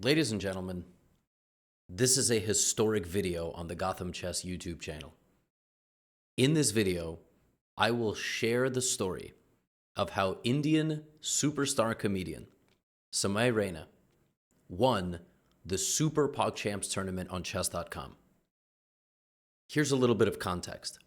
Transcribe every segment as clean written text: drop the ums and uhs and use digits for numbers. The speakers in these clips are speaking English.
Ladies and gentlemen, this is a historic video on the Gotham Chess YouTube channel. In this video, I will share the story of how Indian superstar comedian Samay Raina won the Super PogChamps tournament on chess.com. Here's a little bit of context.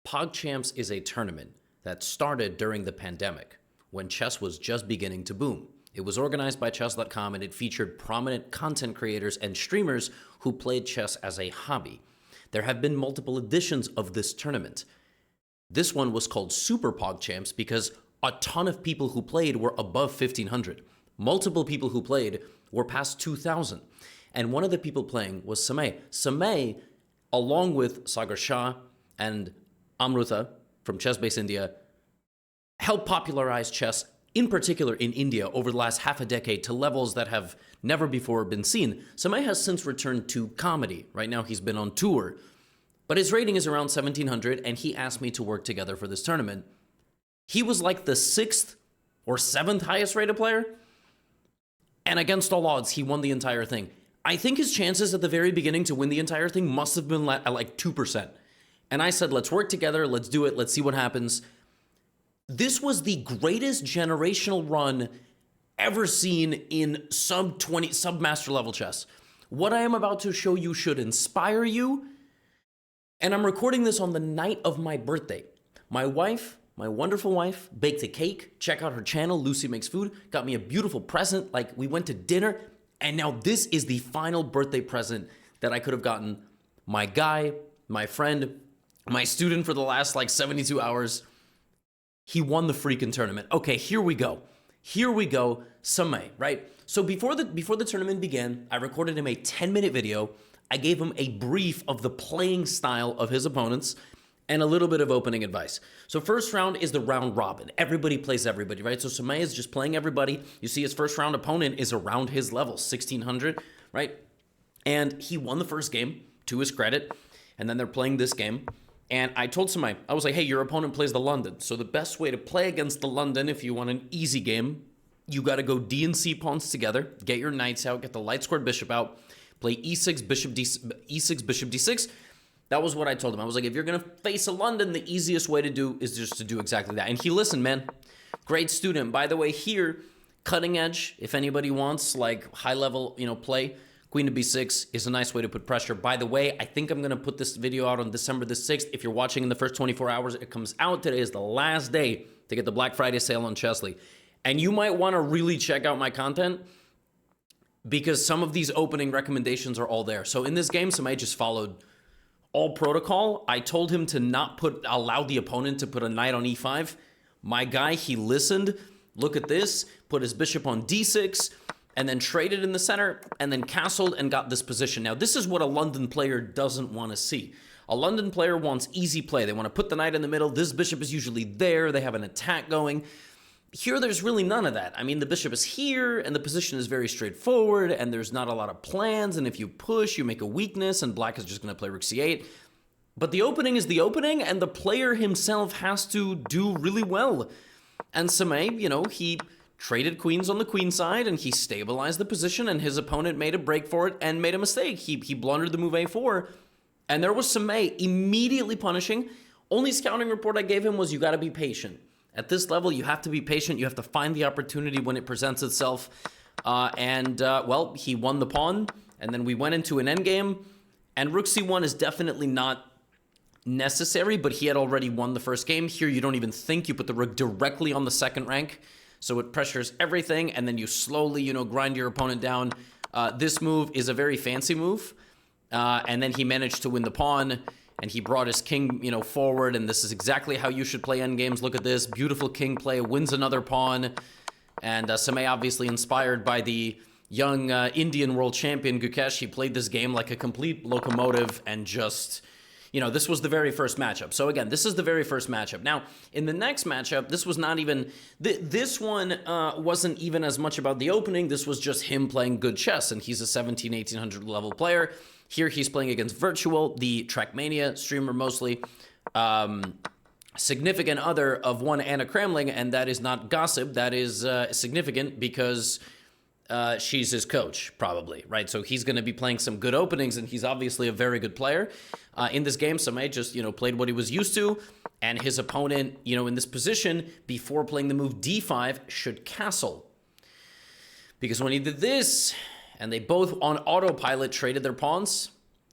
PogChamps is a tournament that started during the pandemic when chess was just beginning to boom. It was organized by chess.com and it featured prominent content creators and streamers who played chess as a hobby. There have been multiple editions of this tournament. This one was called Super PogChamps because a ton of people who played were above 1,500. Multiple people who played were past 2,000. And one of the people playing was Samay. Samay, along with Sagar Shah and Amruta from Chess Base India, helped popularize chess, in particular in India, over the last half a decade to levels that have never before been seen. Samay has since returned to comedy. Right now he's been on tour. But his rating is around 1,700, and he asked me to work together for this tournament. He was like the 6th or 7th highest rated player, and against all odds, he won the entire thing. I think his chances at the very beginning to win the entire thing must have been at like 2%. And I said, let's work together, let's do it, let's see what happens. This was the greatest generational run ever seen in sub-master level chess. What I am about to show you should inspire you. And I'm recording this on the night of my birthday. My wife, my wonderful wife, baked a cake. Check out her channel, Lucy Makes Food. Got me a beautiful present. Like, we went to dinner. And now this is the final birthday present that I could have gotten my guy, my friend, my student for the last like 72 hours. He won the freaking tournament. Okay, here we go. Here we go, Samay, right? So before the tournament began, I recorded him a 10-minute video. I gave him a brief of the playing style of his opponents and a little bit of opening advice. So first round is the round robin. Everybody plays everybody, right? So Samay is just playing everybody. You see his first round opponent is around his level, 1,600, right? And he won the first game, to his credit. And then they're playing this game. And I told Samay, I was like, hey, your opponent plays the London. So the best way to play against the London, if you want an easy game, you got to go D and C pawns together, get your knights out, get the light squared bishop out, play e6, bishop d6. That was what I told him. I was like, if you're going to face a London, the easiest way to do is just to do exactly that. And he listened, man. Great student. By the way, here, cutting edge, if anybody wants, like high level, play, queen to b6 is a nice way to put pressure. By the way, I think I'm going to put this video out on December the 6th. If you're watching in the first 24 hours, it comes out. Today is the last day to get the Black Friday sale on Chessly. And you might want to really check out my content because some of these opening recommendations are all there. So in this game, Samay just followed all protocol. I told him to not allow the opponent to put a knight on e5. My guy, he listened. Look at this. Put his bishop on d6. And then traded in the center, and then castled and got this position. Now, this is what a London player doesn't want to see. A London player wants easy play. They want to put the knight in the middle. This bishop is usually there. They have an attack going. Here, there's really none of that. I mean, the bishop is here, and the position is very straightforward, and there's not a lot of plans, and if you push, you make a weakness, and black is just going to play rook c8. But the opening is the opening, and the player himself has to do really well. And Samay, he traded queens on the queen side, and he stabilized the position, and his opponent made a break for it and made a mistake. He blundered the move a4, and there was Samay immediately punishing. Only scouting report I gave him was you got to be patient. At this level, you have to be patient. You have to find the opportunity when it presents itself. Well, he won the pawn, and then we went into an endgame, and rook c1 is definitely not necessary, but he had already won the first game. Here, you don't even think. You put the rook directly on the second rank. So it pressures everything, and then you slowly, grind your opponent down. This move is a very fancy move. And then he managed to win the pawn, and he brought his king, forward, and this is exactly how you should play endgames. Look at this. Beautiful king play. Wins another pawn. And Samay, obviously inspired by the young Indian world champion, Gukesh, he played this game like a complete locomotive and just... this was the very first matchup. So again, this is the very first matchup. Now, in the next matchup, this was not even... This one wasn't even as much about the opening. This was just him playing good chess, and he's a 1,800 level player. Here, he's playing against Virtual, the Trackmania streamer mostly. Significant other of one Anna Kramling, and that is not gossip. That is significant because she's his coach, probably, right? So he's going to be playing some good openings, and he's obviously a very good player. In this game, Samay just, played what he was used to, and his opponent, in this position, before playing the move d5, should castle. Because when he did this, and they both on autopilot traded their pawns,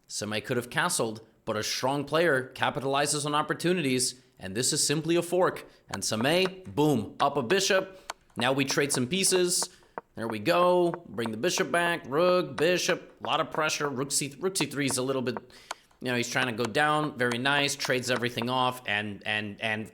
Samay could have castled, but a strong player capitalizes on opportunities, and this is simply a fork. And Samay, boom, up a bishop. Now we trade some pieces. There we go. Bring the bishop back. Rook, bishop, a lot of pressure. Rook c3 is a little bit, he's trying to go down. Very nice. Trades everything off. And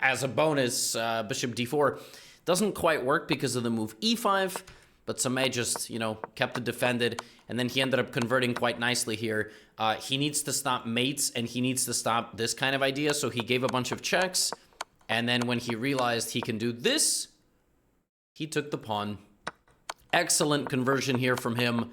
as a bonus, bishop d4 doesn't quite work because of the move e5. But Samay just, kept it defended. And then he ended up converting quite nicely here. He needs to stop mates, and he needs to stop this kind of idea. So he gave a bunch of checks. And then when he realized he can do this, he took the pawn. Excellent conversion here from him.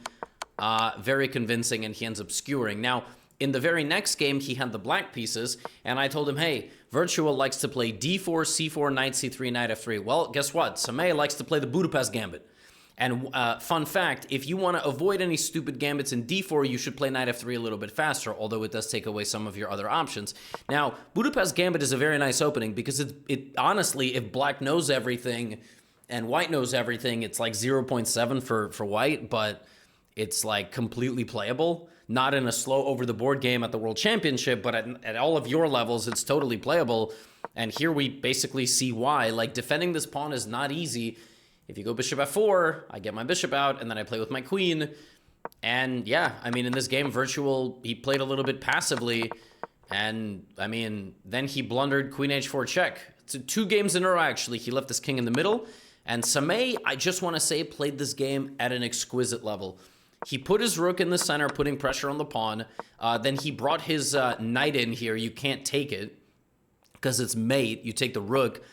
Very convincing, and he ends up skewering. Now, in the very next game, he had the black pieces, and I told him, hey, Virtual likes to play d4, c4, knight c3, knight f3. Well, guess what? Samay likes to play the Budapest Gambit. And fun fact, if you want to avoid any stupid gambits in d4, you should play knight f3 a little bit faster, although it does take away some of your other options. Now, Budapest Gambit is a very nice opening because it honestly, if black knows everything and white knows everything, it's like 0.7 for white, but it's like completely playable. Not in a slow over-the-board game at the World Championship, but at all of your levels, it's totally playable. And here we basically see why. Like, defending this pawn is not easy. If you go bishop f4, I get my bishop out, and then I play with my queen. And yeah, I mean, in this game, Virtual, he played a little bit passively. And, I mean, then he blundered queen h4 check. So 2 games in a row, actually. He left his king in the middle. And Samay, I just want to say, played this game at an exquisite level. He put his rook in the center, putting pressure on the pawn. Then he brought his knight in here. You can't take it because it's mate. You take the rook.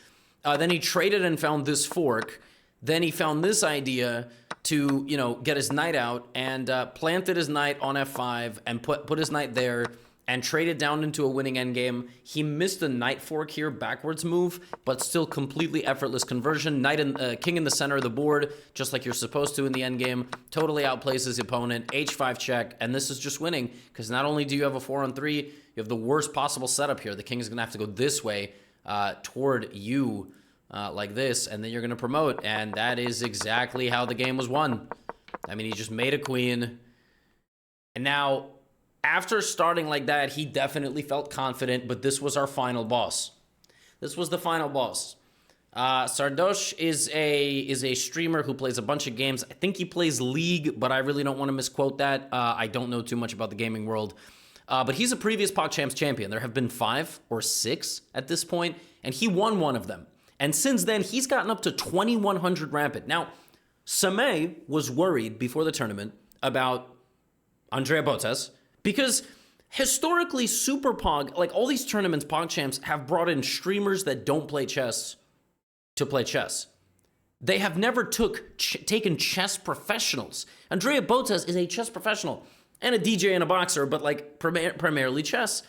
Then he traded and found this fork. Then he found this idea to, get his knight out and planted his knight on f5 and put his knight there and traded down into a winning endgame. He missed the knight fork here, backwards move, but still completely effortless conversion. Knight and king in the center of the board, just like you're supposed to in the endgame. Totally outplays his opponent. H5 check, and this is just winning because not only do you have a 4-on-3, you have the worst possible setup here. The king is going to have to go this way toward you. Like this, and then you're going to promote, and that is exactly how the game was won. I mean, he just made a queen, and now, after starting like that, he definitely felt confident, but this was our final boss. This was the final boss. Sardosh is a streamer who plays a bunch of games. I think he plays League, but I really don't want to misquote that. I don't know too much about the gaming world. But he's a previous PogChamps champion. There have been 5 or 6 at this point, and he won one of them. And since then, he's gotten up to 2,100 rampant. Now, Samay was worried before the tournament about Andrea Botes because historically, Super Pog, like all these tournaments, PogChamps have brought in streamers that don't play chess to play chess. They have never taken chess professionals. Andrea Botes is a chess professional and a DJ and a boxer, but like primarily chess.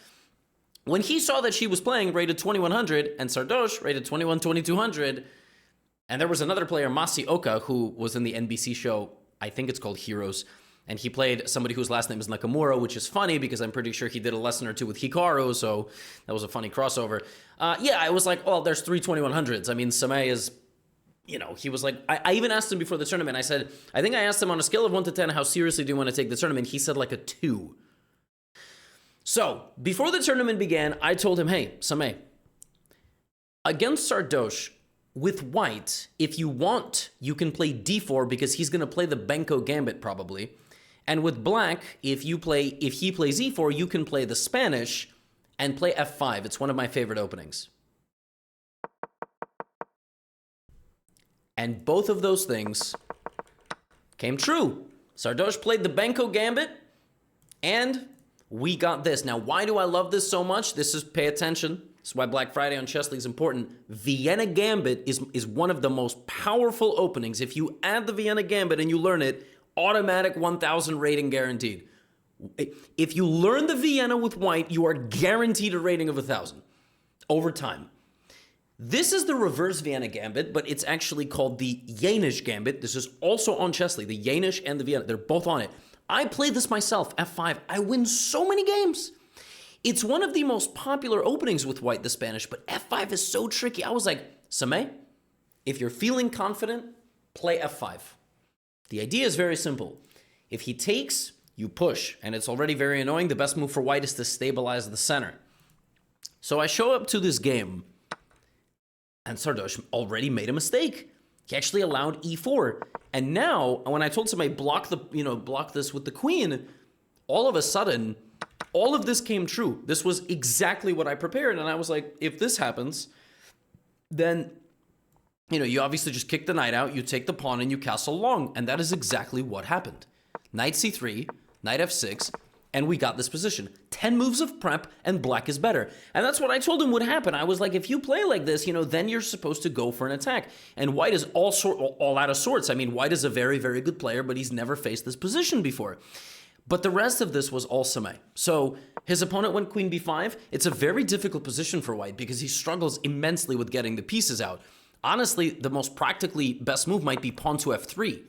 When he saw that she was playing rated 2,100 and Sardosh rated 2,200, and there was another player, Masi Oka, who was in the NBC show, I think it's called Heroes, and he played somebody whose last name is Nakamura, which is funny because I'm pretty sure he did a lesson or 2 with Hikaru, so that was a funny crossover. Yeah, I was like, well, there's 3 2,100s. I mean, Samay is, he was like, I even asked him before the tournament, I said, I think I asked him on a scale of 1 to 10, how seriously do you want to take the tournament? He said like a 2. So, before the tournament began, I told him, hey, Samay, against Sardosh, with white, if you want, you can play d4 because he's going to play the Benko Gambit probably. And with black, if he plays e4, you can play the Spanish and play f5. It's one of my favorite openings. And both of those things came true. Sardosh played the Benko Gambit, and we got this. Now, why do I love this so much? Pay attention. This is why Black Friday on Chess League is important. Vienna Gambit is one of the most powerful openings. If you add the Vienna Gambit and you learn it, automatic 1,000 rating guaranteed. If you learn the Vienna with white, you are guaranteed a rating of 1,000 over time. This is the reverse Vienna Gambit, but it's actually called the Janisch Gambit. This is also on Chessly, the Janisch and the Vienna. They're both on it. I played this myself, f5. I win so many games. It's one of the most popular openings with white, the Spanish, but f5 is so tricky. I was like, Sameh, if you're feeling confident, play f5. The idea is very simple. If he takes, you push, and it's already very annoying. The best move for white is to stabilize the center. So I show up to this game, and Sardosh already made a mistake. He actually allowed e4. And now, when I told somebody block this with the queen, all of a sudden, all of this came true. This was exactly what I prepared. And I was like, if this happens, then, you obviously just kick the knight out, you take the pawn, and you castle long. And that is exactly what happened. Knight c3, knight f6, and we got this position. 10 moves of prep, and black is better. And that's what I told him would happen. I was like, if you play like this, then you're supposed to go for an attack. And white is all out of sorts. I mean, white is a very, very good player, but he's never faced this position before. But the rest of this was all Sameh. So his opponent went queen b5. It's a very difficult position for white because he struggles immensely with getting the pieces out. Honestly, the most practically best move might be pawn to f3.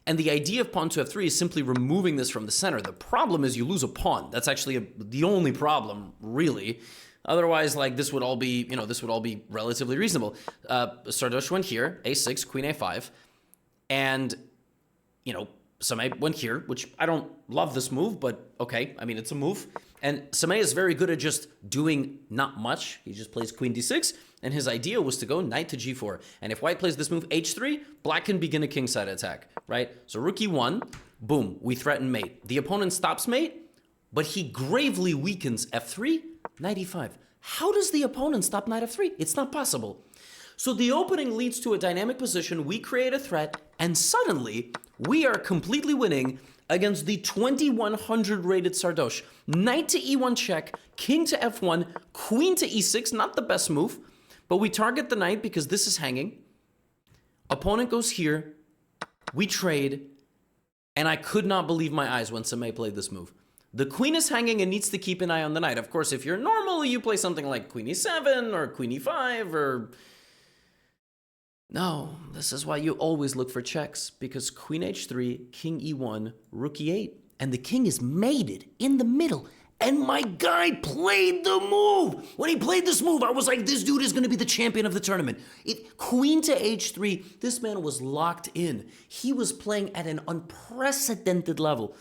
And the idea of pawn to f3 is simply removing this from the center. The problem is you lose a pawn. That's actually the only problem, really. Otherwise, this would all be, relatively reasonable. Sardosh went here, a6, queen a5, and, Sameh went here, which I don't love this move, but okay, I mean, it's a move. And Sameh is very good at just doing not much. He just plays queen d6, and his idea was to go knight to g4. And if white plays this move h3, black can begin a kingside attack, right? So rook e1, boom, we threaten mate. The opponent stops mate, but he gravely weakens f3, knight e5. How does the opponent stop knight f3? It's not possible. So the opening leads to a dynamic position, we create a threat, and suddenly we are completely winning against the 2100 rated Sardosh. Knight to e1 check, king to f1, queen to e6, not the best move, but we target the knight because this is hanging. Opponent goes here, we trade, and I could not believe my eyes when Sameh played this move. The queen is hanging and needs to keep an eye on the knight. Of course, if you're normal, you play something like queen e7 or queen e5 or... No, this is why you always look for checks, because queen h3, king e1, rook e8, and the king is mated in the middle. And my guy played the move. When he played this move, I was like, this dude is going to be the champion of the tournament. Queen to h3, this man was locked in. He was playing at an unprecedented level.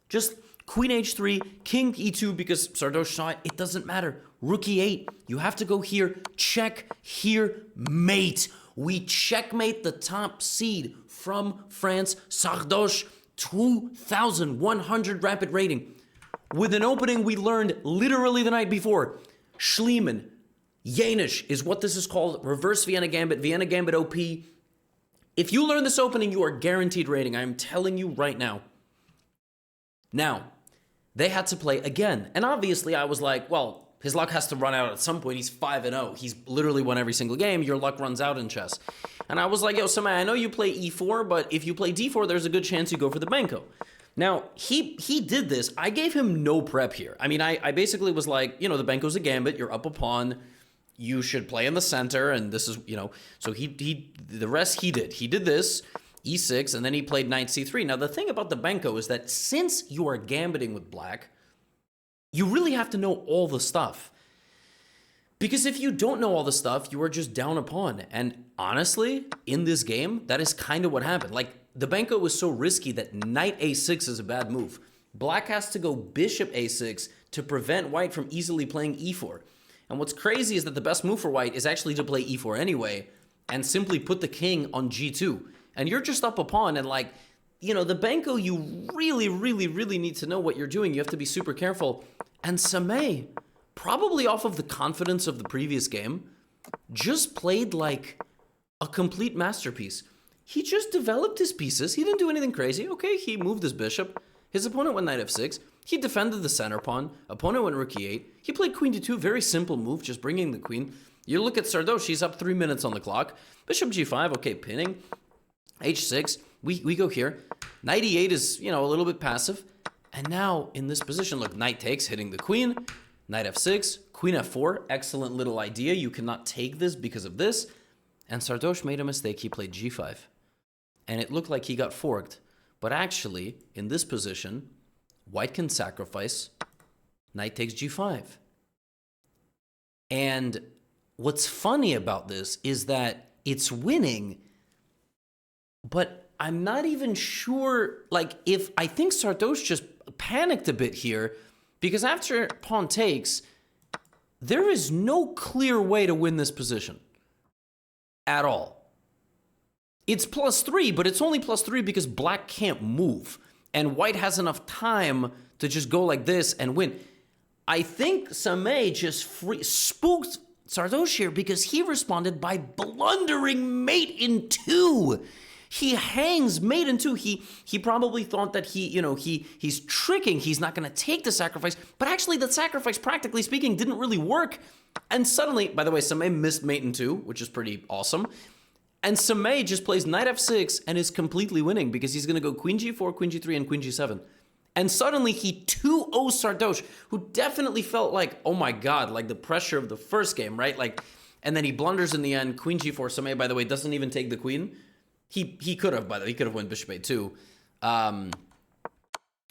Just queen h3, king e2, because Sardosh saw it, it doesn't matter. Rook e8, you have to go here, check, here, mate. We checkmate the top seed from France, Sardosh, 2,100 rapid rating. With an opening we learned literally the night before. Schliemann, Janisch is what this is called, reverse Vienna Gambit OP. If you learn this opening, you are guaranteed rating. I am telling you right now. Now, they had to play again. And obviously I was like, well, his luck has to run out at some point. He's 5-0. He's literally won every single game. Your luck runs out in chess. And I was like, yo, Sameh, I know you play e4, but if you play d4, there's a good chance you go for the Benko. Now, he did this. I gave him no prep here. I mean, I basically was like, the Benko's a gambit. You're up a pawn. You should play in the center. And this is, so the rest he did. He did this, e6, and then he played knight c3. Now, the thing about the Benko is that since you are gambiting with black, you really have to know all the stuff. Because if you don't know all the stuff, you are just down a pawn. And honestly, in this game, that is kind of what happened. The Benko was so risky that knight a6 is a bad move. Black has to go bishop a6 to prevent white from easily playing e4. And what's crazy is that the best move for white is actually to play e4 anyway and simply put the king on g2. And you're just up a pawn and the Benko, you really, really, really need to know what you're doing. You have to be super careful. And Sameh, probably off of the confidence of the previous game, just played like a complete masterpiece. He just developed his pieces. He didn't do anything crazy. Okay, he moved his bishop. His opponent went knight f6. He defended the center pawn. Opponent went rook e8. He played queen d2. Very simple move, just bringing the queen. You look at Sardosh, he's up 3 minutes on the clock. Bishop g5, okay, pinning. h6, we go here. Knight e8 is, a little bit passive. And now, in this position, look, knight takes, hitting the queen. Knight f6, Queen f4, excellent little idea. You cannot take this because of this. And Sardosh made a mistake. He played g5. And it looked like he got forked. But actually, in this position, white can sacrifice. Knight takes g5. And what's funny about this is that it's winning, but I'm not even sure, like, if I think Sardosh just panicked a bit here, because after pawn takes, there is no clear way to win this position at all. It's +3, but it's only +3 because black can't move, and white has enough time to just go like this and win. I think Samay just spooked Sardosh here because he responded by blundering mate in 2. He hangs mate in 2. He probably thought that he's tricking. He's not going to take the sacrifice. But actually, the sacrifice, practically speaking, didn't really work. And suddenly, by the way, Samay missed mate in 2, which is pretty awesome. And Samay just plays knight f6 and is completely winning because he's going to go queen g4, queen g3, and queen g7. And suddenly he 2-0 Sardosh, who definitely felt like, oh my God, like the pressure of the first game, right? Like, and then he blunders in the end, queen g4. Samay, by the way, doesn't even take the queen. He could have, by the way, he could have won bishop a2.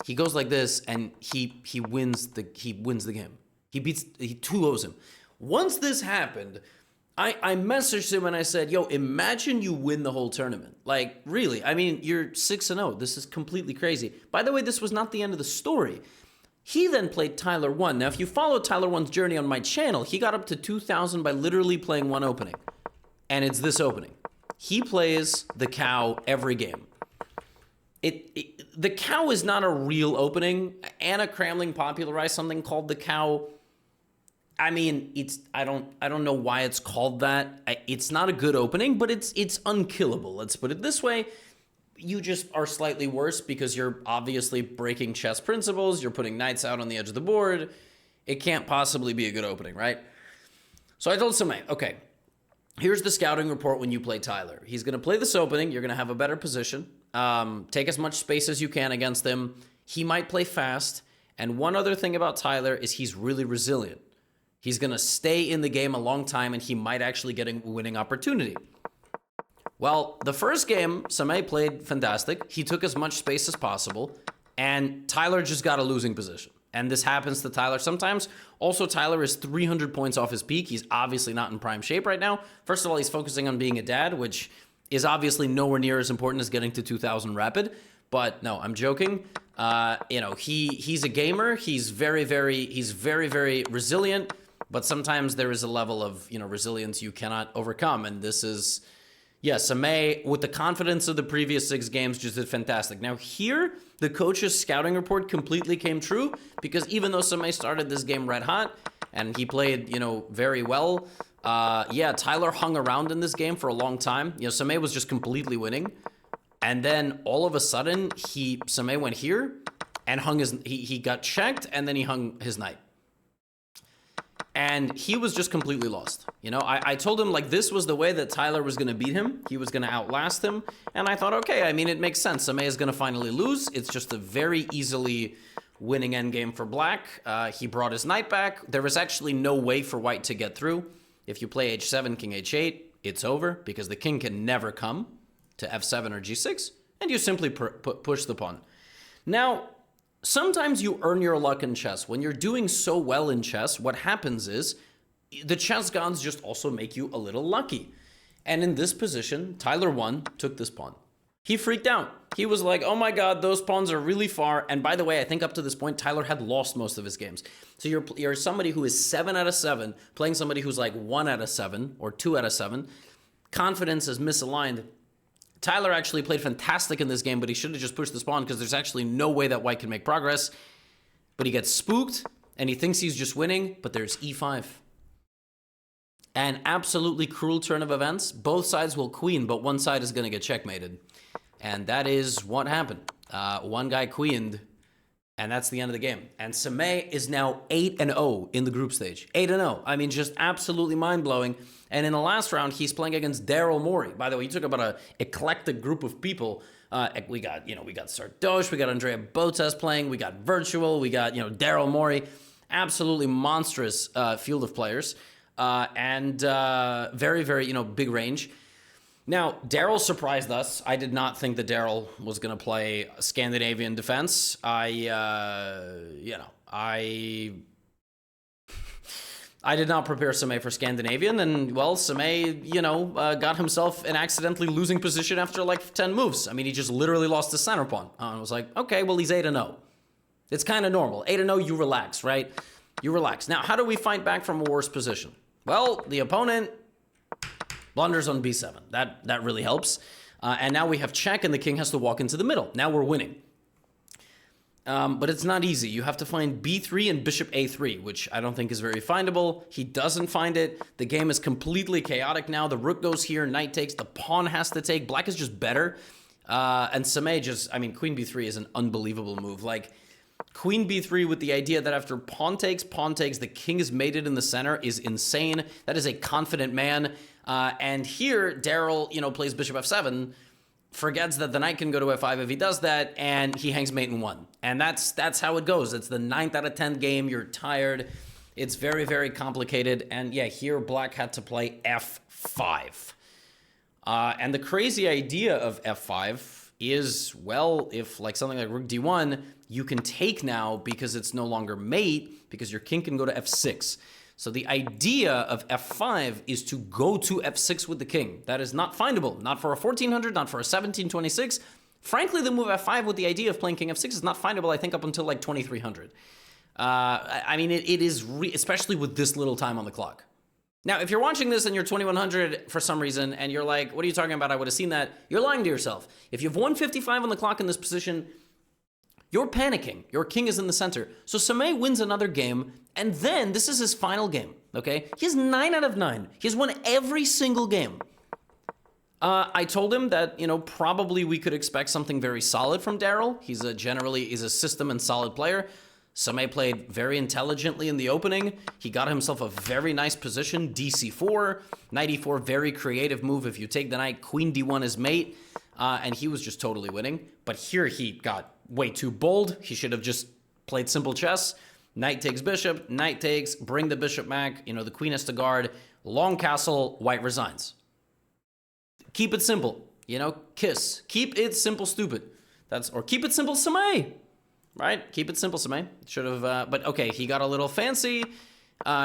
He goes like this, and he wins the game. He 2-0s him. Once this happened, I messaged him and I said, yo, imagine you win the whole tournament. Like, really, I mean, you're 6-0. This is completely crazy. By the way, this was not the end of the story. He then played Tyler 1. Now, if you follow Tyler 1's journey on my channel, he got up to 2,000 by literally playing one opening. And it's this opening. He plays the cow every game. The cow is not a real opening. Anna Kramling popularized something called the cow. I mean, I don't know why it's called that. It's not a good opening, but it's unkillable. Let's put it this way. You just are slightly worse because you're obviously breaking chess principles. You're putting knights out on the edge of the board. It can't possibly be a good opening, right? So I told Samay, okay, here's the scouting report when you play Tyler. He's going to play this opening. You're going to have a better position. Take as much space as you can against him. He might play fast. And one other thing about Tyler is he's really resilient. He's going to stay in the game a long time, and he might actually get a winning opportunity. Well, the first game, Samay played fantastic. He took as much space as possible, and Tyler just got a losing position. And this happens to Tyler sometimes. Also, Tyler is 300 points off his peak. He's obviously not in prime shape right now. First of all, he's focusing on being a dad, which is obviously nowhere near as important as getting to 2,000 rapid. But no, I'm joking. He's a gamer. He's very, very resilient. But sometimes there is a level of, resilience you cannot overcome. And this is, Samay, with the confidence of the previous 6 games, just did fantastic. Now here, the coach's scouting report completely came true because even though Samay started this game red hot and he played, very well, Tyler hung around in this game for a long time. Samay was just completely winning. And then all of a sudden, Samay went here and he got checked and then he hung his knight. And he was just completely lost. I told him, like, this was the way that Tyler was going to beat him. He was going to outlast him. And I thought, okay, I mean, it makes sense. Samay is going to finally lose. It's just a very easily winning endgame for black. He brought his knight back. There was actually no way for white to get through. If you play h7, king h8, it's over because the king can never come to f7 or g6. And you simply push the pawn. Now, sometimes you earn your luck in chess. When you're doing so well in chess, what happens is the chess gods just also make you a little lucky. And in this position, Tyler 1 took this pawn. He freaked out. He was like, oh my God, those pawns are really far. And by the way, I think up to this point, Tyler had lost most of his games. So you're somebody who is 7 out of 7, playing somebody who's like 1 out of 7 or 2 out of 7. Confidence is misaligned. Tyler actually played fantastic in this game, but he should have just pushed this pawn because there's actually no way that white can make progress. But he gets spooked, and he thinks he's just winning, but there's e5. An absolutely cruel turn of events. Both sides will queen, but one side is going to get checkmated. And that is what happened. One guy queened, and that's the end of the game. And Samay is now 8-0 in the group stage. 8-0. I mean, just absolutely mind-blowing. And in the last round, he's playing against Daryl Morey. By the way, he took about an eclectic group of people. We got Sardosh, we got Andrea Botas playing, we got Virtual, we got, Daryl Morey. Absolutely monstrous field of players. And very, very, big range. Now, Daryl surprised us. I did not think that Daryl was going to play Scandinavian defense. I did not prepare Seme for Scandinavian, and, well, Seme, got himself an accidentally losing position after, like, 10 moves. I mean, he just literally lost his center pawn. I was like, okay, well, he's 8-0. It's kind of normal. 8-0, you relax, right? You relax. Now, how do we fight back from a worse position? Well, the opponent blunders on b7. That really helps. And now we have check, and the king has to walk into the middle. Now we're winning. But it's not easy. You have to find b3 and bishop a3, which I don't think is very findable. He doesn't find it. The game is completely chaotic now. The rook goes here, knight takes, the pawn has to take. Black is just better. And Seme queen b3 is an unbelievable move. Like, queen b3 with the idea that after pawn takes, the king is mated in the center is insane. That is a confident man. And here, Daryl, plays bishop f7, forgets that the knight can go to f5 if he does that, and he hangs mate in 1. And that's how it goes. It's the 9th out of 10 game. You're tired. It's very, very complicated. And yeah, here Black had to play f5. And the crazy idea of f5 is, well, if like something like rook d1, you can take now because it's no longer mate, because your king can go to f6. So the idea of f5 is to go to f6 with the king. That is not findable. Not for a 1400, not for a 1726. Frankly, the move f5 with the idea of playing king f6 is not findable, I think, up until like 2300. I mean, it is, especially with this little time on the clock. Now, if you're watching this and you're 2100 for some reason, and you're like, what are you talking about? I would have seen that. You're lying to yourself. If you have 155 on the clock in this position, you're panicking. Your king is in the center. So Seme wins another game, and then this is his final game, okay? He has 9 out of 9. He's won every single game. I told him that, probably we could expect something very solid from Daryl. He's generally a system and solid player. Seme played very intelligently in the opening. He got himself a very nice position, dc4, knight e4, very creative move. If you take the knight, queen d1 is mate, and he was just totally winning. But here he got way too bold. He should have just played simple chess. Knight takes bishop, knight takes, bring the bishop back, the queen has to guard, long castle, white resigns. Keep it simple, kiss. Keep it simple, stupid. Or keep it simple, Seme. Right? Keep it simple, Seme. Should have, but okay, he got a little fancy.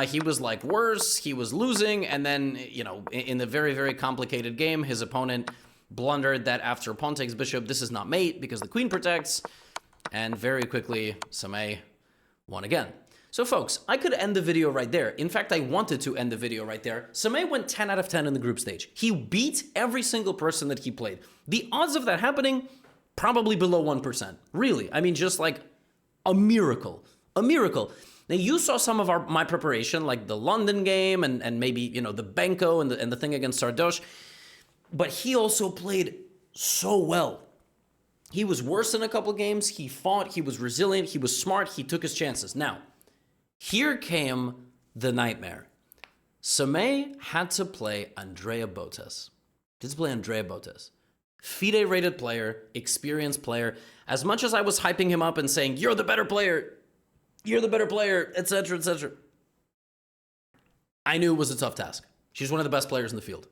He was like worse. He was losing. And then, in the very, very complicated game, his opponent blundered that after pawn takes bishop, this is not mate because the queen protects. And very quickly, Seme won again. So folks, I could end the video right there. In fact, I wanted to end the video right there. Seme went 10 out of 10 in the group stage. He beat every single person that he played. The odds of that happening, probably below 1%. Really. I mean, just like a miracle. A miracle. Now, you saw some of my preparation, like the London game and maybe, the Benko and the thing against Sardosh. But he also played so well. He was worse in a couple games. He fought. He was resilient. He was smart. He took his chances. Now, here came the nightmare. Seme had to play Andrea Botes. FIDE-rated player, experienced player. As much as I was hyping him up and saying, you're the better player, etc., etc., I knew it was a tough task. She's one of the best players in the field.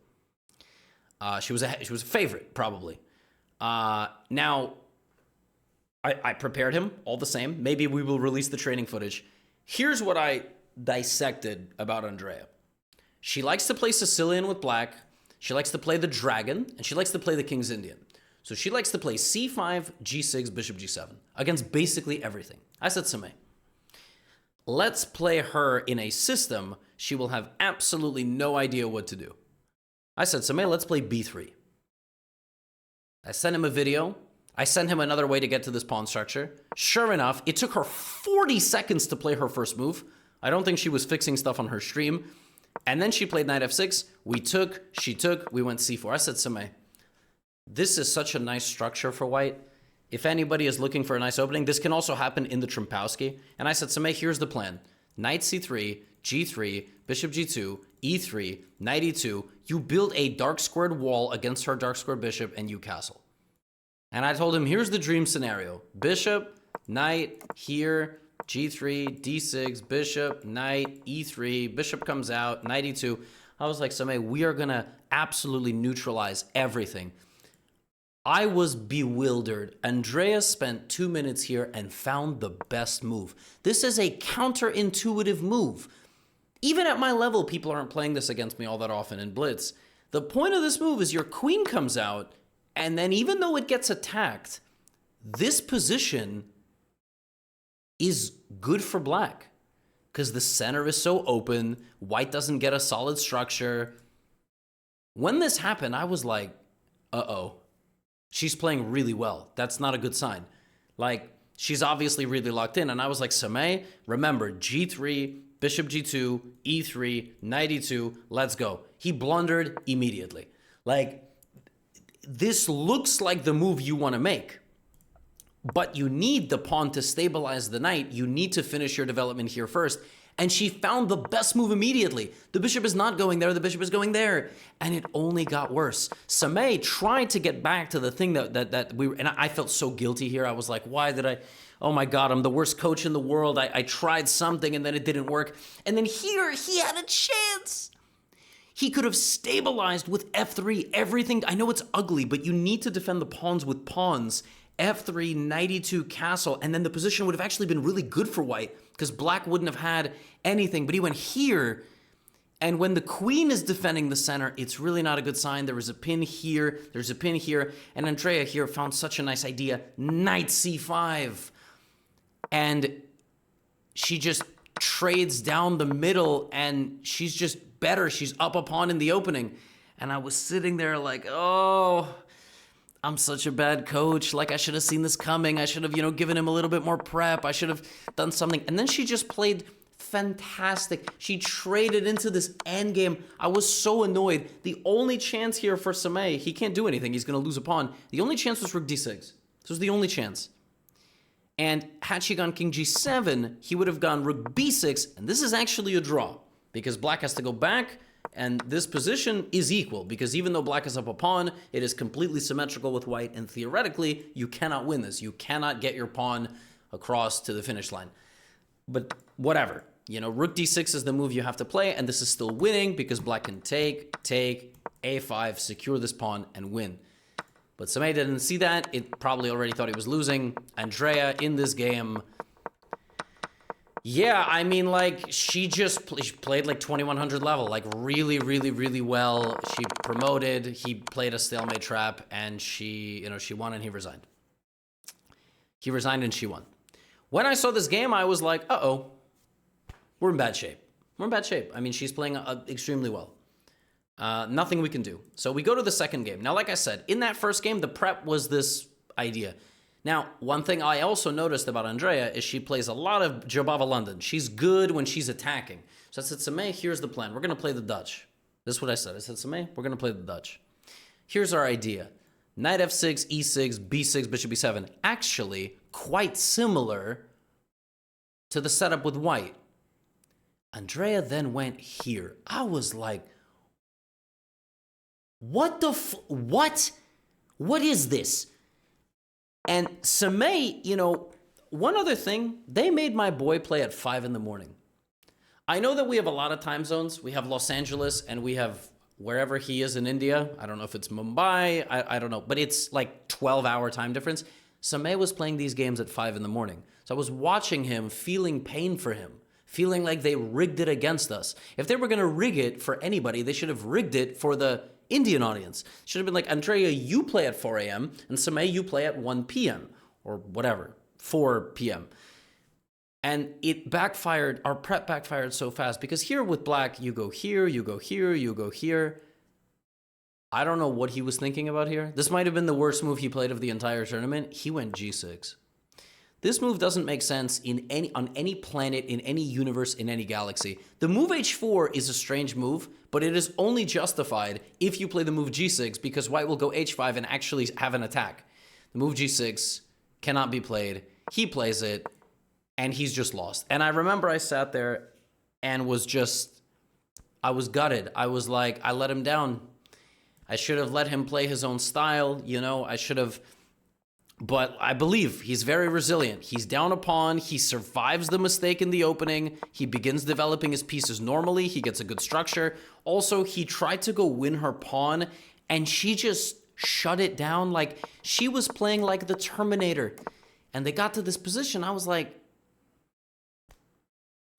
She was a favorite, probably. Now, I prepared him all the same. Maybe we will release the training footage. Here's what I dissected about Andrea. She likes to play Sicilian with black. She likes to play the dragon, and she likes to play the King's Indian. So she likes to play c5, g6, bishop g7 against basically everything. I said, Seme, let's play her in a system she will have absolutely no idea what to do. I said, Seme, let's play b3. I sent him a video. I sent him another way to get to this pawn structure. Sure enough, it took her 40 seconds to play her first move. I don't think she was fixing stuff on her stream. And then she played knight f6. We took, she took, we went c4. I said, Seme, this is such a nice structure for white. If anybody is looking for a nice opening, this can also happen in the Trimpowski. And I said, Seme, here's the plan. Knight c3, g3, bishop g2, e3, knight e2. You build a dark squared wall against her dark squared bishop and you castle. And I told him, here's the dream scenario. Bishop, knight, here, G3, D6, bishop, knight, E3, bishop comes out, knight E2. I was like, Samay, we are going to absolutely neutralize everything. I was bewildered. Andrea spent 2 minutes here and found the best move. This is a counterintuitive move. Even at my level, people aren't playing this against me all that often in Blitz. The point of this move is your queen comes out, and then even though it gets attacked, this position is good for black because the center is so open. White doesn't get a solid structure. When this happened, I was like, uh-oh. She's playing really well. That's not a good sign. Like, she's obviously really locked in. And I was like, Samay, remember, G3, bishop G2, E3, knight E2, let's go. He blundered immediately. Like, this looks like the move you want to make. But you need the pawn to stabilize the knight. You need to finish your development here first. And she found the best move immediately. The bishop is not going there. The bishop is going there. And it only got worse. Samay tried to get back to the thing that we were, and I felt so guilty here. I was like, why did I? Oh my God, I'm the worst coach in the world. I tried something and then it didn't work. And then here, he had a chance. He could have stabilized with F3, everything. I know it's ugly, but you need to defend the pawns with pawns. F3, knight E2, castle, and then the position would have actually been really good for white because black wouldn't have had anything. But he went here, and when the queen is defending the center, it's really not a good sign. There was a pin here, there's a pin here, and Andrea here found such a nice idea. Knight C5. And she just trades down the middle, and she's just better. She's up a pawn in the opening. And I was sitting there like, oh, I'm such a bad coach. Like, I should have seen this coming. I should have, given him a little bit more prep. I should have done something. And then she just played fantastic. She traded into this endgame. I was so annoyed. The only chance here for Samay, he can't do anything. He's going to lose a pawn. The only chance was rook d6. This was the only chance. And had she gone king g7, he would have gone rook b6. And this is actually a draw because black has to go back. And this position is equal because even though black is up a pawn, it is completely symmetrical with white. And theoretically, you cannot win this. You cannot get your pawn across to the finish line. But whatever. Rook d6 is the move you have to play. And this is still winning because black can take, a5, secure this pawn, and win. But Samay didn't see that. It probably already thought he was losing. Andrea in this game... Yeah, I mean, like, she played like 2100 level, like really, really, really well. She promoted, he played a stalemate trap, and she won and he resigned. He resigned and she won. When I saw this game, I was like, uh-oh, we're in bad shape. We're in bad shape. I mean, she's playing extremely well. Nothing we can do. So we go to the second game. Now, like I said, in that first game, the prep was this idea. Now, one thing I also noticed about Andrea is she plays a lot of Jobava London. She's good when she's attacking. So I said, Samay, here's the plan. We're going to play the Dutch. This is what I said. I said, Samay, we're going to play the Dutch. Here's our idea. Knight f6, e6, b6, bishop b7. Actually, quite similar to the setup with white. Andrea then went here. I was like, what the what? What is this? And Samay, one other thing, they made my boy play at 5 in the morning. I know that we have a lot of time zones. We have Los Angeles and we have wherever he is in India. I don't know if it's Mumbai. I don't know. But it's like 12-hour time difference. Samay was playing these games at 5 in the morning. So I was watching him, feeling pain for him, feeling like they rigged it against us. If they were going to rig it for anybody, they should have rigged it for the Indian audience. Should have been like, Andrea, you play at 4 a.m. and Samay, you play at 1 p.m. or whatever, 4 p.m. And it backfired, our prep backfired so fast because here with black, you go here, you go here, you go here. I don't know what he was thinking about here. This might have been the worst move he played of the entire tournament. He went g6. This move doesn't make sense on any planet, in any universe, in any galaxy. The move h4 is a strange move, but it is only justified if you play the move g6 because white will go h5 and actually have an attack. The move g6 cannot be played. He plays it, and he's just lost. And I remember I sat there and I was gutted. I was like, I let him down. I should have let him play his own style. I should have But I believe he's very resilient. He's down a pawn. He survives the mistake in the opening. He begins developing his pieces normally. He gets a good structure. Also, he tried to go win her pawn, and she just shut it down. Like, she was playing like the Terminator. And they got to this position. I was like,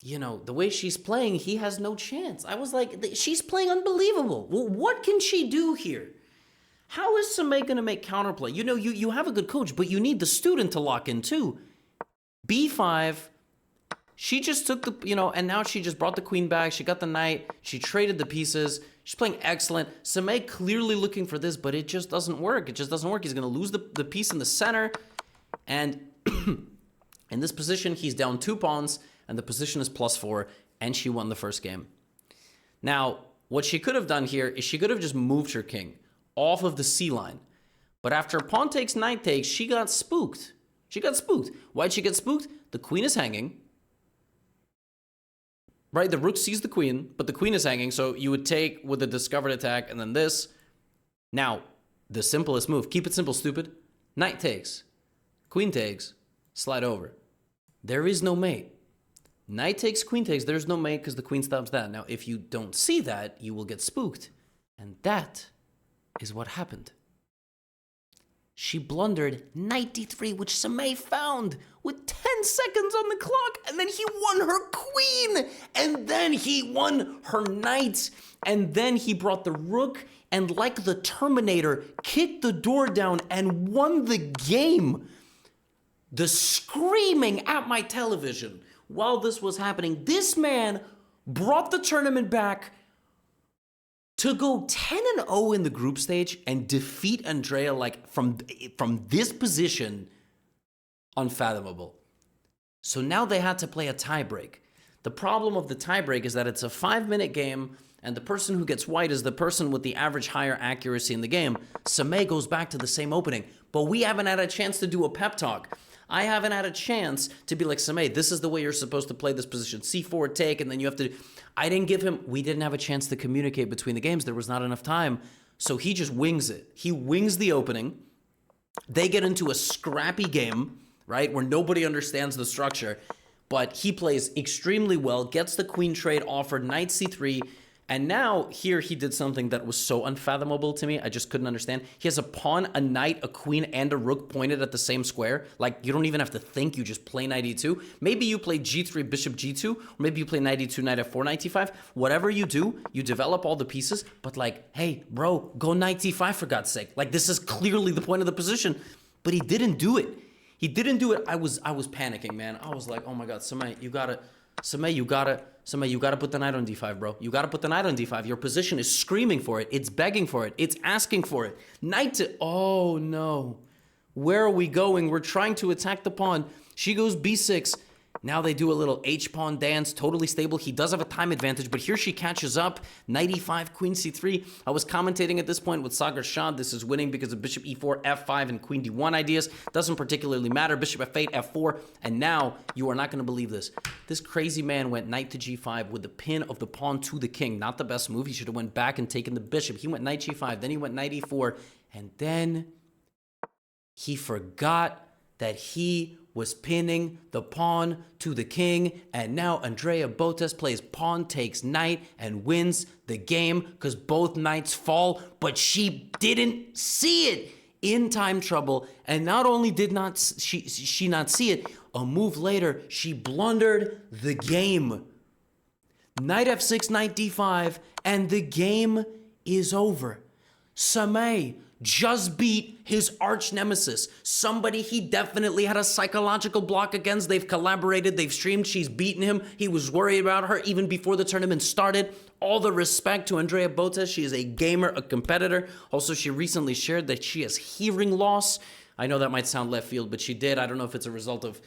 you know, the way she's playing, he has no chance. I was like, she's playing unbelievable. Well, what can she do here? How is Samay going to make counterplay? You know, you have a good coach, but you need the student to lock in too. B5, she just took the, you know, and now she just brought the queen back. She got the knight. She traded the pieces. She's playing excellent. Samay clearly looking for this, but it just doesn't work. It just doesn't work. He's going to lose the piece in the center. And in this position, he's down 2 pawns, and the position is +4, and she won the first game. Now, what she could have done here is she could have just moved her king off of the C line. But after pawn takes, knight takes, she got spooked. She got spooked. Why'd she get spooked? The queen is hanging. Right, the rook sees the queen, but the queen is hanging, so you would take with the discovered attack, and then this. Now, the simplest move, keep it simple, stupid. Knight takes, queen takes, slide over. There is no mate. Knight takes, queen takes, there's no mate because the queen stops that. Now, if you don't see that, you will get spooked. And that is what happened. She blundered knight d3, which Samay found with 10 seconds on the clock, and then he won her queen, and then he won her knight, and then he brought the rook, and like the Terminator, kicked the door down and won the game. The screaming at my television while this was happening, this man brought the tournament back to go 10-0 in the group stage and defeat Andrea like from this position, unfathomable. So now they had to play a tiebreak. The problem of the tiebreak is that it's a 5-minute game, and the person who gets white is the person with the average higher accuracy in the game. Samay goes back to the same opening, but we haven't had a chance to do a pep talk. I haven't had a chance to be like, Samay, this is the way you're supposed to play this position. C4, take, and then you have to... I didn't give him... We didn't have a chance to communicate between the games. There was not enough time. So he just wings it. He wings the opening. They get into a scrappy game, right, where nobody understands the structure. But he plays extremely well, gets the queen trade offered, knight c3, and now here he did something that was so unfathomable to me. I just couldn't understand. He has a pawn, a knight, a queen, and a rook pointed at the same square. Like, you don't even have to think. You just play knight e2. Maybe you play g3, bishop g2, or maybe you play knight e2, knight f4, knight t5. Whatever you do, you develop all the pieces. But like, hey, bro, go knight t5 for God's sake. Like, this is clearly the point of the position. But he didn't do it. He didn't do it. I was panicking, man. I was like, oh my God, Samay, you gotta put the knight on d5, bro. You gotta put the knight on d5. Your position is screaming for it. It's begging for it. It's asking for it. Knight to... Oh, no. Where are we going? We're trying to attack the pawn. She goes b6. Now they do a little h-pawn dance, totally stable. He does have a time advantage, but here she catches up. Knight e5, queen c3. I was commentating at this point with Sagar Shah. This is winning because of bishop e4, f5, and queen d1 ideas. Doesn't particularly matter. Bishop f8, f4. And now, you are not going to believe this. This crazy man went knight to g5 with the pin of the pawn to the king. Not the best move. He should have went back and taken the bishop. He went knight g5. Then he went knight e4. And then he forgot that he was pinning the pawn to the king, and now Andrea Botes plays pawn takes knight and wins the game because both knights fall, but she didn't see it. In time trouble, and not only did not she not see it, a move later, she blundered the game. Knight f6, knight d5, and the game is over. Samay just beat his arch nemesis, somebody he definitely had a psychological block against. They've collaborated, they've streamed, she's beaten him. He was worried about her even before the tournament started. All the respect to Andrea Botes. She is a gamer, a competitor. Also, she recently shared that she has hearing loss. I know that might sound left field, but she did. I don't know if it's a result of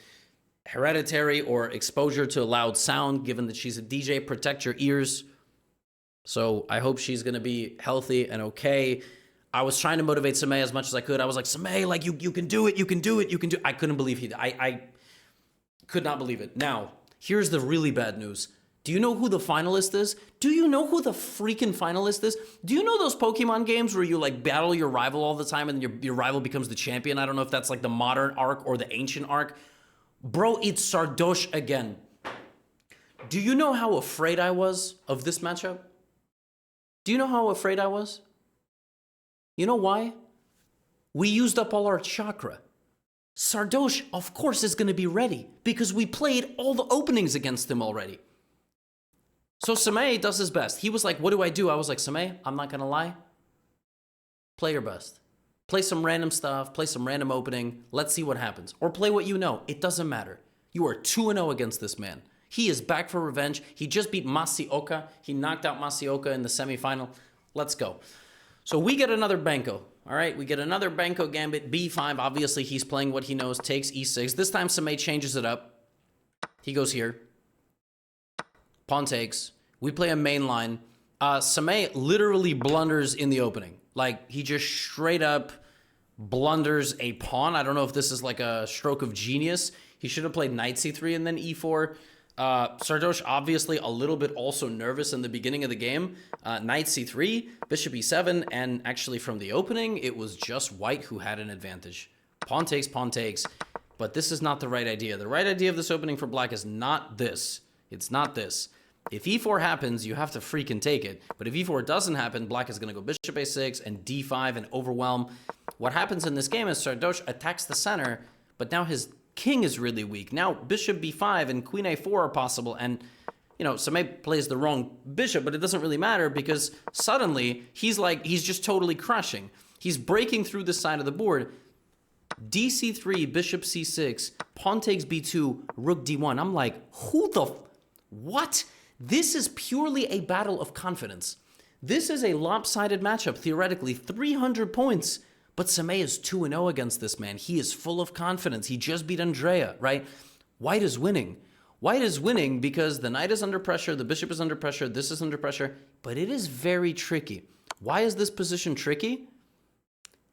hereditary or exposure to a loud sound, given that she's a DJ. Protect your ears. So I hope she's going to be healthy and okay. I was trying to motivate Samay as much as I could. I was like, Samay, like, you can do it, you can do it, you can do it. I couldn't believe I could not believe it. Now, here's the really bad news. Do you know who the finalist is? Do you know who the freaking finalist is? Do you know those Pokemon games where you like battle your rival all the time and your rival becomes the champion? I don't know if that's like the modern arc or the ancient arc. Bro, it's Sardosh again. Do you know how afraid I was of this matchup? Do you know how afraid I was? You know why? We used up all our chakra. Sardosh, of course, is going to be ready because we played all the openings against him already. So Samay does his best. He was like, what do? I was like, Samay, I'm not going to lie. Play your best. Play some random stuff. Play some random opening. Let's see what happens. Or play what you know. It doesn't matter. You are 2-0 against this man. He is back for revenge. He just beat Masioka. He knocked out Masioka in the semifinal. Let's go. So we get another Banco. All right, we get another Banco Gambit. B5, obviously he's playing what he knows. Takes E6. This time Samay changes it up. He goes here. Pawn takes. We play a main line. Samay literally blunders in the opening. Like, he just straight up blunders a pawn. I don't know if this is like a stroke of genius. He should have played knight c3 and then e4. Sardosh obviously a little bit also nervous in the beginning of the game. Knight c3, bishop e7, and actually from the opening, it was just white who had an advantage. Pawn takes, but this is not the right idea. The right idea of this opening for black is not this. It's not this. If e4 happens, you have to freaking take it. But if e4 doesn't happen, black is going to go bishop a6 and d5 and overwhelm. What happens in this game is Sardosh attacks the center, but now his king is really weak. Now bishop b5 and queen a4 are possible, and you know, Samay plays the wrong bishop, but it doesn't really matter because suddenly he's just totally crushing. He's breaking through the side of the board. dc3, bishop c6, pawn takes b2, rook d1. I'm like, what? This is purely a battle of confidence. This is a lopsided matchup, theoretically, 300 points. But Samay is 2-0 against this man. He is full of confidence. He just beat Andrea, right? White is winning. White is winning because the knight is under pressure, the bishop is under pressure, this is under pressure, but it is very tricky. Why is this position tricky?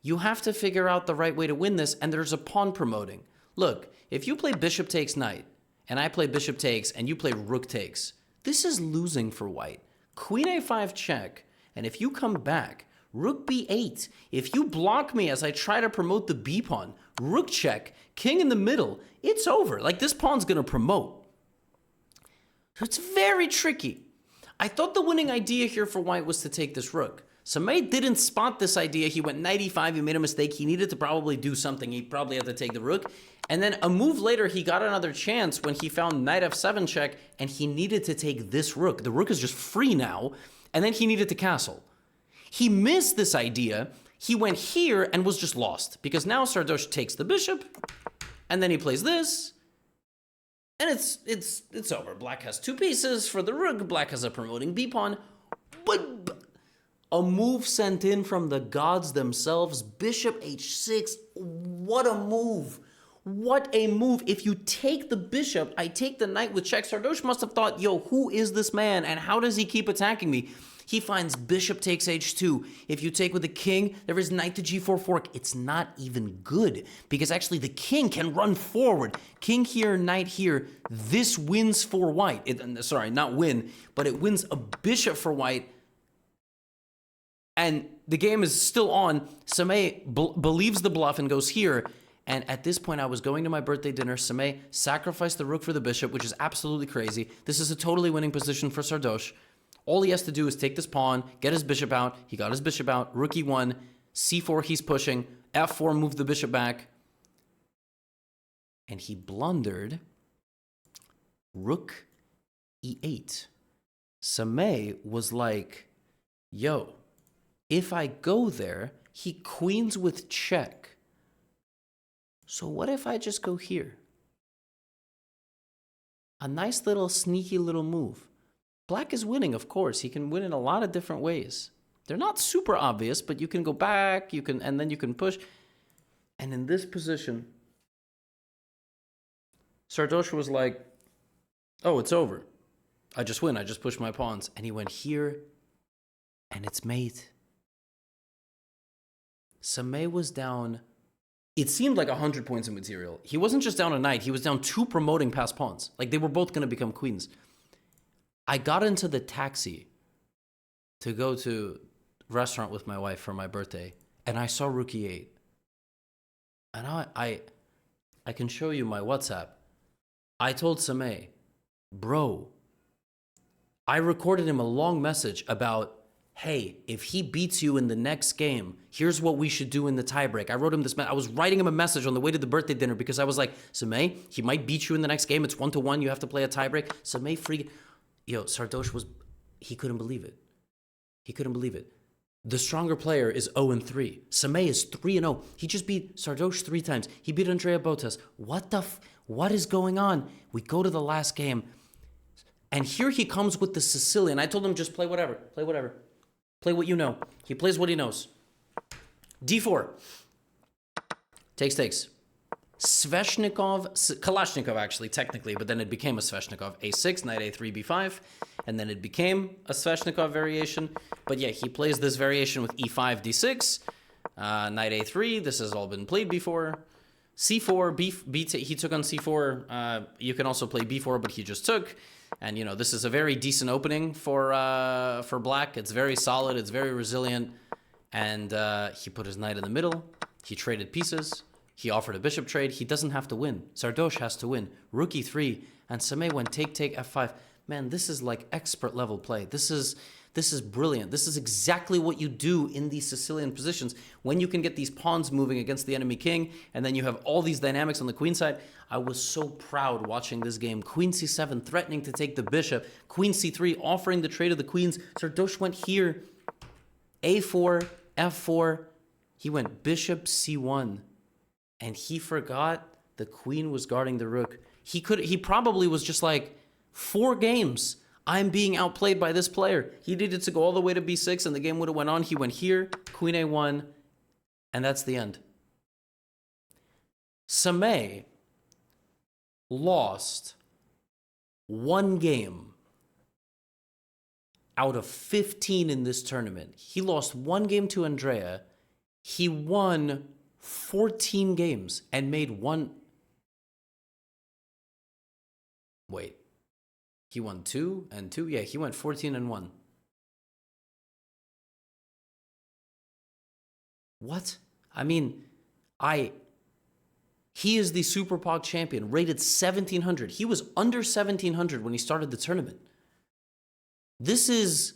You have to figure out the right way to win this, and there's a pawn promoting. Look, if you play bishop takes knight, and I play bishop takes, and you play rook takes, this is losing for white. Queen a5 check, and if you come back, rook b8. If you block me as I try to promote the b pawn, rook check, king in the middle, it's over. Like, this pawn's gonna promote. So it's very tricky. I thought the winning idea here for white was to take this rook. Samay didn't spot this idea. He went knight e5. He made a mistake. He needed to probably do something. He probably had to take the rook. And then a move later, he got another chance when he found knight f7 check, and he needed to take this rook. The rook is just free now, and then he needed to castle. He missed this idea. He went here and was just lost because now Sardosh takes the bishop, and then he plays this, and it's over. Black has two pieces for the rook. Black has a promoting b pawn, but a move sent in from the gods themselves. Bishop h6. What a move! What a move! If you take the bishop, I take the knight with check. Sardosh must have thought, yo, who is this man, and how does he keep attacking me? He finds bishop takes h2. If you take with the king, there is knight to g4 fork. It's not even good because actually the king can run forward. King here, knight here. This wins for white. Sorry, not win, but it wins a bishop for white. And the game is still on. Samay believes the bluff and goes here. And at this point, I was going to my birthday dinner. Samay sacrificed the rook for the bishop, which is absolutely crazy. This is a totally winning position for Sardosh. All he has to do is take this pawn, get his bishop out. He got his bishop out. Rook e1, c4 he's pushing. f4 moved the bishop back. And he blundered rook e8. Samay was like, yo, if I go there, he queens with check. So what if I just go here? A nice little sneaky little move. Black is winning, of course. He can win in a lot of different ways. They're not super obvious, but you can go back, and then you can push. And in this position, Sardosh was like, oh, it's over. I just win. I just push my pawns. And he went here, and it's mate. Samay was down, it seemed like 100 points of material. He wasn't just down a knight. He was down two promoting past pawns. Like, they were both going to become queens. I got into the taxi to go to restaurant with my wife for my birthday, and I saw Rookie 8. And I can show you my WhatsApp. I told Sameh, bro, I recorded him a long message about, hey, if he beats you in the next game, here's what we should do in the tiebreak. I wrote him this. I was writing him a message on the way to the birthday dinner because I was like, Sameh, he might beat you in the next game. It's 1-1. You have to play a tiebreak. Sameh freaking, Sardosh he couldn't believe it. He couldn't believe it. The stronger player is 0-3. Sameh is 3-0. He just beat Sardosh 3 times. He beat Andrea Botas. What is going on? We go to the last game. And here he comes with the Sicilian. I told him just play whatever. Play whatever. Play what you know. He plays what he knows. D4. Takes. Sveshnikov, Kalashnikov actually, technically, but then it became a Sveshnikov. A6, knight A3, B5, and then it became a Sveshnikov variation. But yeah, he plays this variation with E5, D6, knight A3. This has all been played before. C4, he took on C4. You can also play B4, but he just took. And, this is a very decent opening for black. It's very solid. It's very resilient. And he put his knight in the middle. He traded pieces. He offered a bishop trade. He doesn't have to win. Sardosh has to win. Rook E3. And Sameh went take, F5. Man, this is like expert level play. This is brilliant. This is exactly what you do in these Sicilian positions when you can get these pawns moving against the enemy king, and then you have all these dynamics on the queen side. I was so proud watching this game. Queen C7 threatening to take the bishop. Queen C3 offering the trade of the queens. Sardosh went here. A4, F4. He went bishop C1. And he forgot the queen was guarding the rook. He probably was just like, 4 games. I'm being outplayed by this player. He needed to go all the way to B6 and the game would have went on. He went here, queen A1, and that's the end. Sameh lost 1 game out of 15 in this tournament. He lost 1 game to Andrea. He won 14 games and made 1. Wait. He won 2 and 2? Yeah, he went 14-1. What? I mean, he is the Super Pog champion, rated 1700. He was under 1700 when he started the tournament. This is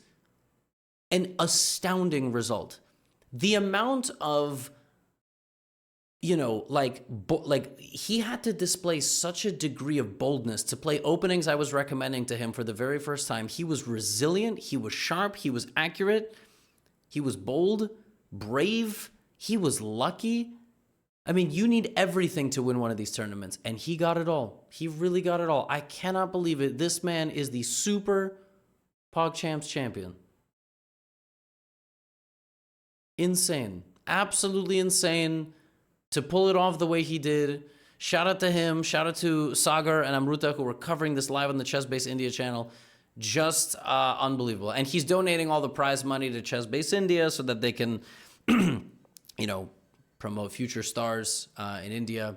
an astounding result. The amount of, he had to display such a degree of boldness to play openings I was recommending to him for the very first time. He was resilient, he was sharp, he was accurate, he was bold, brave, he was lucky. I mean, you need everything to win one of these tournaments, and he got it all. He really got it all. I cannot believe it. This man is the Super PogChamps champion. Insane. Absolutely insane. To pull it off the way he did. Shout out to him. Shout out to Sagar and Amruta, who were covering this live on the Chess Base India channel. Just unbelievable. And he's donating all the prize money to Chess Base India so that they can, promote future stars in India.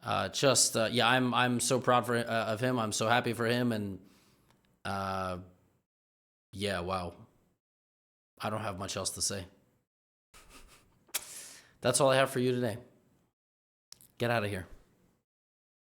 I'm so proud of him. I'm so happy for him. And wow. I don't have much else to say. That's all I have for you today. Get out of here.